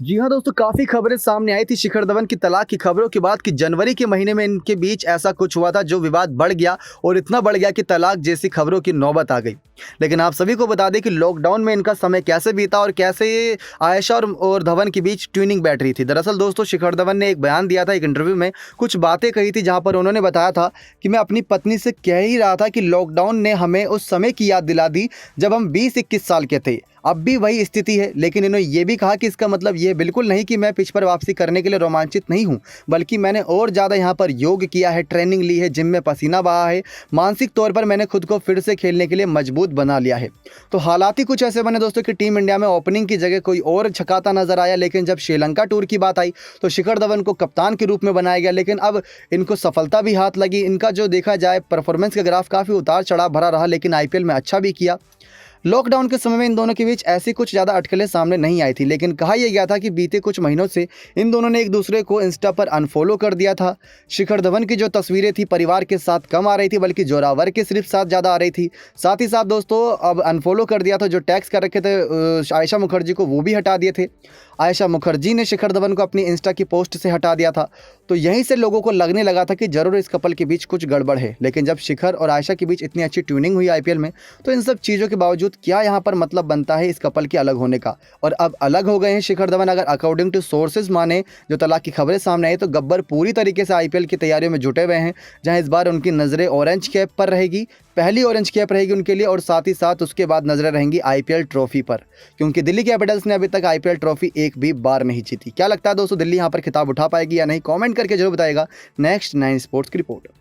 जी हाँ दोस्तों, काफ़ी खबरें सामने आई थी शिखर धवन की तलाक की खबरों के बाद कि जनवरी के महीने में इनके बीच ऐसा कुछ हुआ था जो विवाद बढ़ गया और इतना बढ़ गया कि तलाक जैसी खबरों की नौबत आ गई। लेकिन आप सभी को बता दें कि लॉकडाउन में इनका समय कैसे बीता और कैसे ये आयशा और धवन के बीच ट्यूनिंग बैठ रही थी। दरअसल दोस्तों, शिखर धवन ने एक बयान दिया था, एक इंटरव्यू में कुछ बातें कही थी जहाँ पर उन्होंने बताया था कि मैं अपनी पत्नी से कह ही रहा था कि लॉकडाउन ने हमें उस समय की याद दिला दी जब हम 20-21 साल के थे। अब भी वही स्थिति है, लेकिन इन्होंने ये भी कहा कि इसका मतलब ये बिल्कुल नहीं कि मैं पिच पर वापसी करने के लिए रोमांचित नहीं हूँ, बल्कि मैंने और ज़्यादा यहाँ पर योग किया है, ट्रेनिंग ली है, जिम में पसीना बहा है, मानसिक तौर पर मैंने खुद को फिर से खेलने के लिए मजबूत बना लिया है। तो हालात ही कुछ ऐसे बने दोस्तों कि टीम इंडिया में ओपनिंग की जगह कोई और छकाता नजर आया, लेकिन जब श्रीलंका टूर की बात आई तो शिखर धवन को कप्तान के रूप में बनाया गया। लेकिन अब इनको सफलता भी हाथ लगी। इनका जो देखा जाए परफॉर्मेंस का ग्राफ काफ़ी उतार चढ़ाव भरा रहा, लेकिन आईपीएल में अच्छा भी किया। लॉकडाउन के समय में इन दोनों के बीच ऐसी कुछ ज़्यादा अटकलें सामने नहीं आई थी, लेकिन कहा यह गया था कि बीते कुछ महीनों से इन दोनों ने एक दूसरे को इंस्टा पर अनफॉलो कर दिया था। शिखर धवन की जो तस्वीरें थी परिवार के साथ कम आ रही थी, बल्कि जोरावर के सिर्फ साथ ज़्यादा आ रही थी। साथ ही साथ दोस्तों, अब अनफॉलो कर दिया था, जो टैग्स कर रखे थे आयशा मुखर्जी को, वो भी हटा दिए थे। आयशा मुखर्जी ने शिखर धवन को अपनी इंस्टा की पोस्ट से हटा दिया था। तो यहीं से लोगों को लगने लगा था कि ज़रूर इस कपल के बीच कुछ गड़बड़ है। लेकिन जब शिखर और आयशा के बीच इतनी अच्छी ट्यूनिंग हुई आईपीएल में, तो इन सब चीज़ों के बावजूद क्या यहाँ पर मतलब बनता है इस कपल के अलग होने का। और अब अलग हो गए हैं शिखर धवन। अगर अकॉर्डिंग टू सोर्सेज माने, जो तलाक की खबरें सामने आई, तो गब्बर पूरी तरीके से आईपीएल की तैयारियों में जुटे हुए हैं, जहां इस बार उनकी नज़रें ऑरेंज कैप पर रहेगी, पहली ऑरेंज कैप रहेगी उनके लिए, और साथ ही साथ उसके बाद नजरें रहेंगी आईपीएल ट्रॉफी पर, क्योंकि दिल्ली कैपिटल्स ने अभी तक आईपीएल ट्रॉफी एक भी बार नहीं जीती। क्या लगता है दोस्तों, दिल्ली यहाँ पर खिताब उठा पाएगी या नहीं? कमेंट करके जरूर बताएगा। नेक्स्ट 9 स्पोर्ट्स की रिपोर्ट।